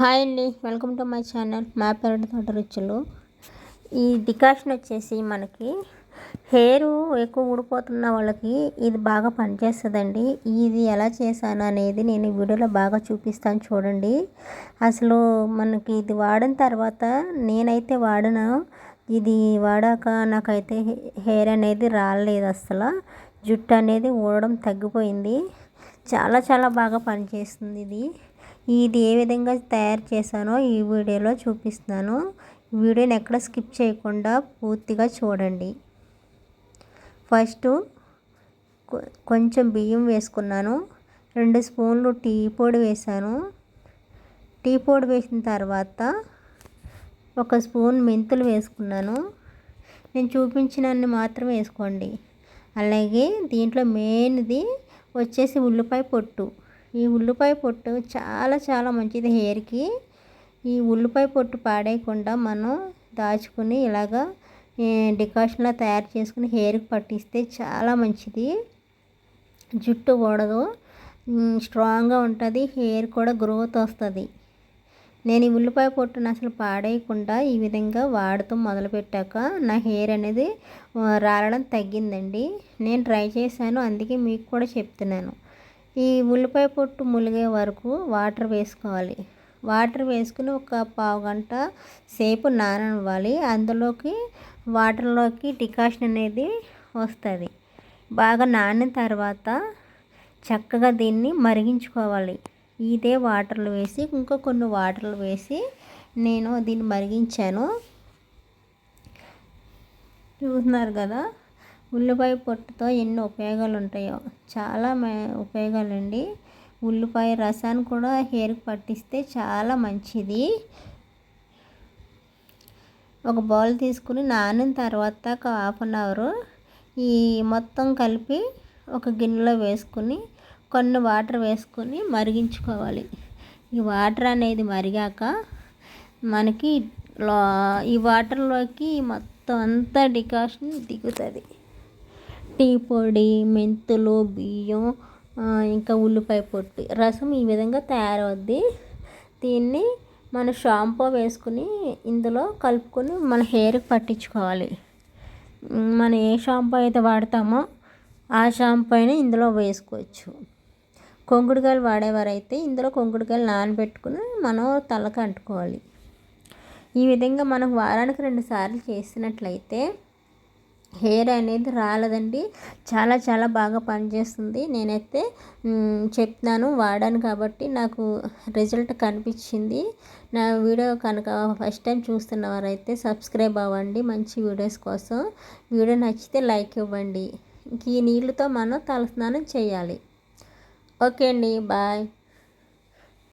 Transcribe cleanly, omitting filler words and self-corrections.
Hi అండి, welcome to my channel మా పెరటి తోట రుచులు. ఈ డికాషన్ వచ్చేసి మనకి హెయిర్ ఎక్కువ ఊడిపోతున్న వాళ్ళకి ఇది బాగా పనిచేస్తుందండి. ఇది ఎలా చేశాను అనేది నేను ఈ వీడియోలో బాగా చూపిస్తాను చూడండి. అసలు మనకి ఇది వాడిన తర్వాత నేనైతే వాడిన ఇది వాడాక నాకైతే హెయిర్ అనేది రాలేదు. అసలు జుట్టు అనేది ఊడడం తగ్గిపోయింది. చాలా చాలా బాగా పనిచేస్తుంది ఇది ఏ విధంగా తయారు చేశానో ఈ వీడియోలో చూపిస్తున్నాను. వీడియోని ఎక్కడ స్కిప్ చేయకుండా పూర్తిగా చూడండి. ఫస్ట్ కొంచెం బియ్యం వేసుకున్నాను. 2 స్పూన్లు టీ పొడి వేసాను. టీ పొడి వేసిన తర్వాత 1 స్పూన్ మెంతులు వేసుకున్నాను. నేను చూపించినన్ని మాత్రం వేసుకోండి. అలాగే దీంట్లో మెయిన్ది వచ్చేసి ఉల్లిపాయ పొట్టు. ఈ ఉల్లిపాయ పొట్టు చాలా చాలా మంచిది హెయిర్కి. ఈ ఉల్లిపాయ పొట్టు పాడేయకుండా మనం దాచుకుని ఇలాగా డికాషన్లా తయారు చేసుకుని హెయిర్కి పట్టిస్తే చాలా మంచిది. జుట్టు ఊడదు, స్ట్రాంగ్గా ఉంటుంది, హెయిర్ కూడా గ్రోత్ వస్తుంది. నేను ఈ ఉల్లిపాయ పొట్టును అసలు పాడేయకుండా ఈ విధంగా వాడుతూ మొదలుపెట్టాక నా హెయిర్ అనేది రాలడం తగ్గిందండి. నేను ట్రై చేశాను, అందుకే మీకు కూడా చెప్తున్నాను. ఈ ఉల్లిపాయ పొట్టు ములిగే వరకు వాటర్ వేసుకోవాలి. వాటర్ వేసుకుని ఒక పావు గంట సేపు నాననివ్వాలి. అందులోకి వాటర్లోకి డికాషన్ అనేది వస్తుంది. బాగా నానిన తర్వాత చక్కగా దీన్ని మరిగించుకోవాలి. ఇదే వాటర్లు వేసి ఇంకా కొన్ని వాటర్లు వేసి నేను దీన్ని మరిగించాను. చూస్తున్నారు కదా ఉల్లిపాయ పొట్టుతో ఎన్ని ఉపయోగాలు ఉంటాయో. చాలా ఉపయోగాలండి. ఉల్లిపాయ రసాన్ని కూడా హెయిర్కి పట్టిస్తే చాలా మంచిది. ఒక బౌల్ తీసుకుని నానిన తర్వాత ఒక హాఫ్ అన్ అవర్ ఈ మొత్తం కలిపి ఒక గిన్నెలో వేసుకుని కొన్ని వాటర్ వేసుకొని మరిగించుకోవాలి. ఈ వాటర్ అనేది మరిగాక మనకి ఈ వాటర్లోకి మొత్తం అంతా డికాషన్ దిగుతుంది. టీ పొడి, మెంతులు, బియ్యం, ఇంకా ఉల్లిపాయ పొట్టు రసం ఈ విధంగా తయారవుద్ది. దీన్ని మన షాంపూ వేసుకుని ఇందులో కలుపుకొని మన హెయిర్కి పట్టించుకోవాలి. మనం ఏ షాంపూ అయితే వాడతామో ఆ షాంపూ అయినా ఇందులో వేసుకోవచ్చు. కొంగుడుకాయలు వాడేవారైతే ఇందులో కొంగుడుకాయలు నానబెట్టుకుని మనం తలకు అంటుకోవాలి. ఈ విధంగా మనం వారానికి 2 సార్లు చేసినట్లయితే హెయిర్ అనేది రాలదండి. చాలా చాలా బాగా పనిచేస్తుంది. నేనైతే చెప్తున్నాను, వాడాను కాబట్టి నాకు రిజల్ట్ కనిపించింది. నా వీడియో కనుక ఫస్ట్ టైం చూస్తున్న వారైతే సబ్స్క్రైబ్ అవ్వండి మంచి వీడియోస్ కోసం. వీడియో నచ్చితే లైక్ ఇవ్వండి. ఈ నీళ్ళతో మనం తలస్నానం చేయాలి. ఓకే అండి, బాయ్.